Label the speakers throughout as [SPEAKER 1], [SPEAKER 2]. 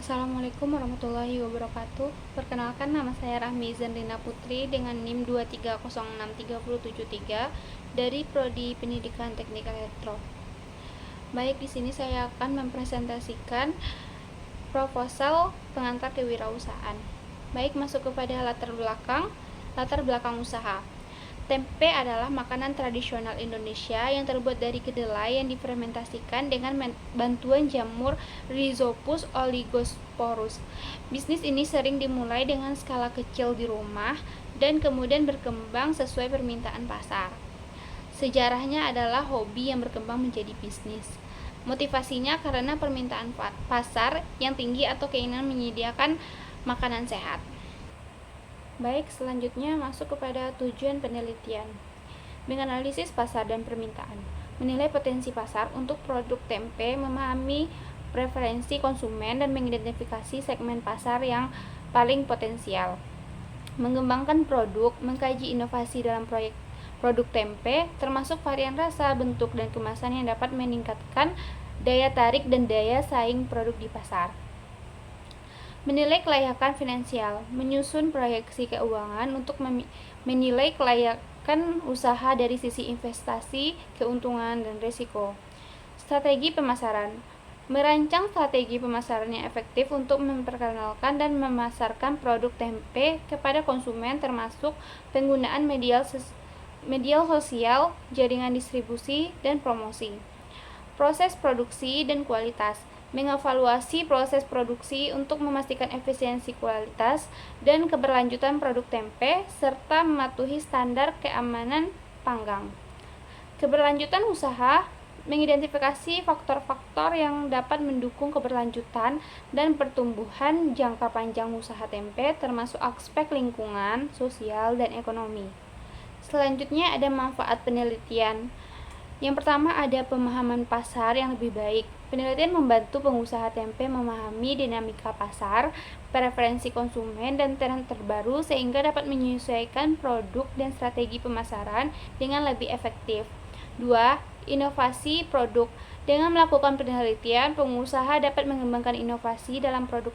[SPEAKER 1] Assalamualaikum warahmatullahi wabarakatuh. Perkenalkan, nama saya Rahmi Zandrina Putri dengan NIM 2306373 dari Prodi Pendidikan Teknik Elektro. Baik, di sini saya akan mempresentasikan proposal pengantar kewirausahaan. Baik, masuk kepada latar belakang usaha. Tempe adalah makanan tradisional Indonesia yang terbuat dari kedelai yang difermentasikan dengan bantuan jamur Rhizopus oligosporus. Bisnis ini sering dimulai dengan skala kecil di rumah dan kemudian berkembang sesuai permintaan pasar. Sejarahnya adalah hobi yang berkembang menjadi bisnis. Motivasinya karena permintaan pasar yang tinggi atau keinginan menyediakan makanan sehat. Baik, selanjutnya masuk kepada tujuan penelitian. Menganalisis pasar dan permintaan, menilai potensi pasar untuk produk tempe, memahami preferensi konsumen, dan mengidentifikasi segmen pasar yang paling potensial. Mengembangkan produk, mengkaji inovasi dalam produk tempe, termasuk varian rasa, bentuk, dan kemasan yang dapat meningkatkan daya tarik dan daya saing produk di pasar. Menilai kelayakan finansial, menyusun proyeksi keuangan untuk menilai kelayakan usaha dari sisi investasi, keuntungan, dan risiko. Strategi pemasaran, merancang strategi pemasaran yang efektif untuk memperkenalkan dan memasarkan produk tempe kepada konsumen, termasuk penggunaan media sosial, jaringan distribusi, dan promosi. Proses produksi dan kualitas, mengevaluasi proses produksi untuk memastikan efisiensi, kualitas, dan keberlanjutan produk tempe, serta mematuhi standar keamanan panggang. Keberlanjutan usaha, mengidentifikasi faktor-faktor yang dapat mendukung keberlanjutan dan pertumbuhan jangka panjang usaha tempe, termasuk aspek lingkungan, sosial, dan ekonomi. Selanjutnya ada manfaat penelitian. Yang pertama ada pemahaman pasar yang lebih baik. Penelitian membantu pengusaha tempe memahami dinamika pasar, preferensi konsumen, dan tren terbaru sehingga dapat menyesuaikan produk dan strategi pemasaran dengan lebih efektif. 2. Inovasi produk. Dengan melakukan penelitian, pengusaha dapat mengembangkan inovasi dalam produk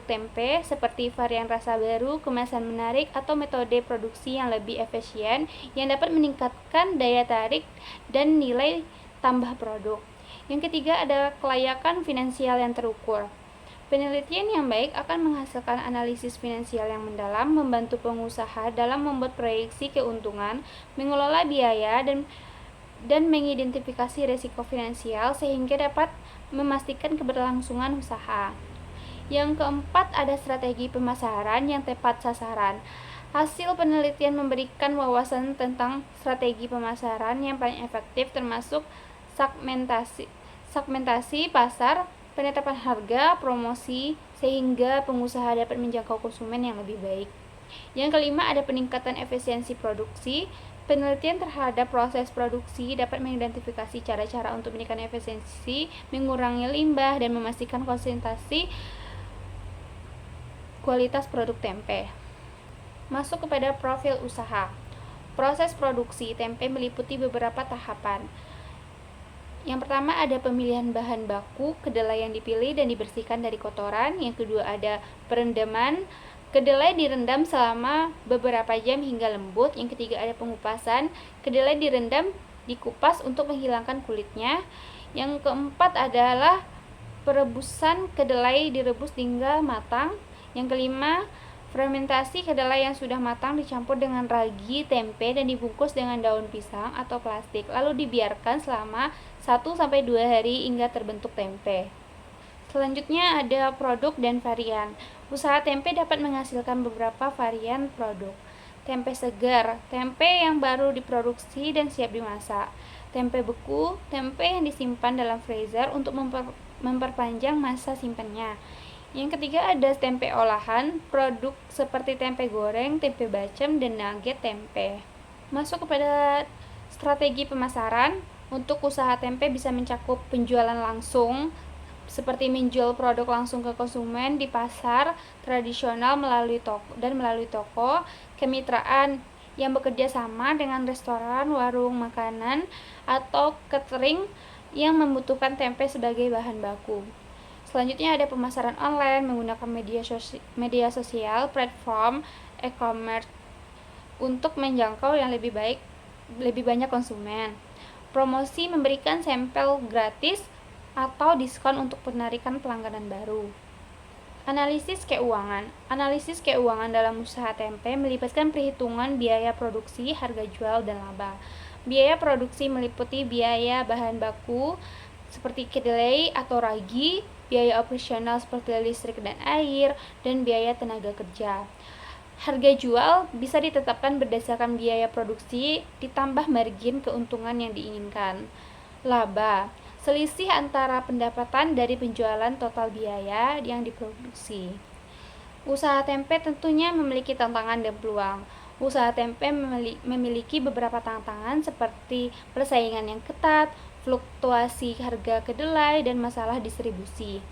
[SPEAKER 1] tempe seperti varian rasa baru, kemasan menarik, atau metode produksi yang lebih efisien yang dapat meningkatkan daya tarik dan nilai tambah produk. Yang ketiga ada kelayakan finansial yang terukur. Penelitian yang baik akan menghasilkan analisis finansial yang mendalam, membantu pengusaha dalam membuat proyeksi keuntungan, mengelola biaya, dan mengidentifikasi risiko finansial sehingga dapat memastikan keberlangsungan usaha. Yang keempat ada strategi pemasaran yang tepat sasaran. Hasil penelitian memberikan wawasan tentang strategi pemasaran yang paling efektif, termasuk segmentasi pasar, penetapan harga, promosi, sehingga pengusaha dapat menjangkau konsumen yang lebih baik. Yang kelima ada peningkatan efisiensi produksi. Penelitian terhadap proses produksi dapat mengidentifikasi cara-cara untuk meningkatkan efisiensi, mengurangi limbah, dan memastikan konsentrasi kualitas produk tempe. Masuk kepada profil usaha. Proses produksi tempe meliputi beberapa tahapan. Yang pertama ada pemilihan bahan baku, kedelai yang dipilih dan dibersihkan dari kotoran. Yang kedua ada perendaman, kedelai direndam selama beberapa jam hingga lembut. Yang ketiga ada pengupasan, kedelai direndam, dikupas untuk menghilangkan kulitnya. Yang keempat adalah perebusan, kedelai direbus hingga matang. Yang kelima, fermentasi, kedelai yang sudah matang dicampur dengan ragi tempe dan dibungkus dengan daun pisang atau plastik, lalu dibiarkan selama 1-2 hari hingga terbentuk tempe. Selanjutnya ada produk dan varian. Usaha tempe dapat menghasilkan beberapa varian produk. Tempe segar, tempe yang baru diproduksi dan siap dimasak. Tempe beku, tempe yang disimpan dalam freezer untuk memperpanjang masa simpannya. Yang ketiga ada tempe olahan, produk seperti tempe goreng, tempe bacem, dan nugget tempe. Masuk kepada strategi pemasaran. Untuk usaha tempe bisa mencakup penjualan langsung, seperti menjual produk langsung ke konsumen di pasar tradisional melalui toko, kemitraan yang bekerja sama dengan restoran, warung makanan, atau catering yang membutuhkan tempe sebagai bahan baku. Selanjutnya ada pemasaran online menggunakan media sosial, platform e-commerce untuk menjangkau yang lebih banyak konsumen. Promosi memberikan sampel gratis atau diskon untuk penarikan pelanggan baru. Analisis keuangan. Analisis keuangan dalam usaha tempe melibatkan perhitungan biaya produksi, harga jual, dan laba. Biaya produksi meliputi biaya bahan baku seperti kedelai atau ragi, biaya operasional seperti listrik dan air, dan biaya tenaga kerja. Harga jual bisa ditetapkan berdasarkan biaya produksi ditambah margin keuntungan yang diinginkan. Laba, selisih antara pendapatan dari penjualan total biaya yang diproduksi. Usaha tempe tentunya memiliki tantangan dan peluang. Usaha tempe memiliki beberapa tantangan seperti persaingan yang ketat, fluktuasi harga kedelai, dan masalah distribusi.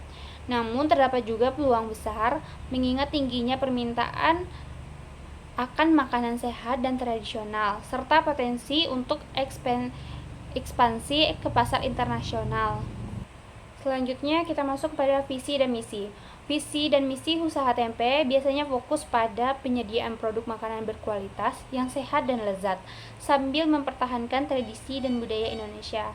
[SPEAKER 1] Namun terdapat juga peluang besar mengingat tingginya permintaan akan makanan sehat dan tradisional, serta potensi untuk ekspansi ke pasar internasional. Selanjutnya kita masuk pada visi dan misi. Visi dan misi usaha tempe biasanya fokus pada penyediaan produk makanan berkualitas yang sehat dan lezat, sambil mempertahankan tradisi dan budaya Indonesia.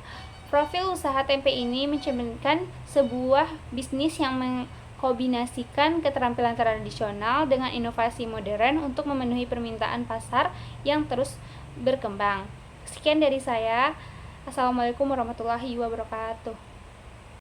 [SPEAKER 1] Profil usaha tempe ini mencerminkan sebuah bisnis yang mengkombinasikan keterampilan tradisional dengan inovasi modern untuk memenuhi permintaan pasar yang terus berkembang. Sekian dari saya. Assalamualaikum warahmatullahi wabarakatuh.